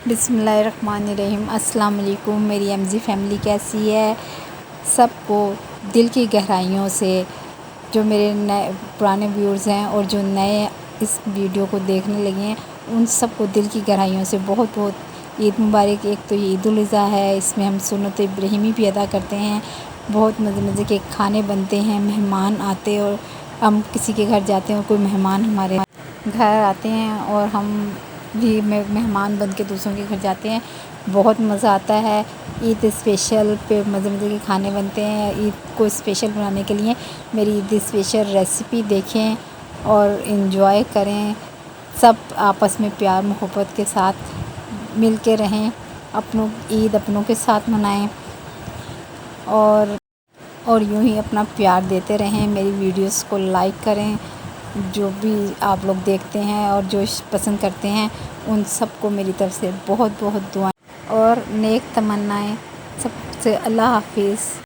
بسم اللہ الرحمن الرحیم۔ السلام علیکم، میری ایم جی فیملی کیسی ہے؟ سب کو دل کی گہرائیوں سے، جو میرے نئے پرانے ویورز ہیں اور جو نئے اس ویڈیو کو دیکھنے لگے ہیں، ان سب کو دل کی گہرائیوں سے بہت بہت عید مبارک۔ ایک تو عید الاضحیٰ ہے، اس میں ہم سنت ابراہیمی بھی ادا کرتے ہیں، بہت مزے مزے کے کھانے بنتے ہیں، مہمان آتے اور ہم کسی کے گھر جاتے ہیں اور کوئی مہمان ہمارے گھر آتے ہیں اور ہم بھی مہمان بن کے دوسروں کے گھر جاتے ہیں، بہت مزہ آتا ہے۔ عید اسپیشل پہ مزے مزے کے کھانے بنتے ہیں۔ عید کو اسپیشل بنانے کے لیے میری عید اسپیشل ریسیپی دیکھیں اور انجوائے کریں۔ سب آپس میں پیار محبت کے ساتھ مل کے رہیں، عید اپنوں کے ساتھ منائیں اور یوں ہی اپنا پیار دیتے رہیں۔ میری ویڈیوز کو لائک کریں، جو بھی آپ لوگ دیکھتے ہیں اور جو پسند کرتے ہیں ان سب کو میری طرف سے بہت بہت دعائیں اور نیک تمنائیں۔ سب سے اللہ حافظ۔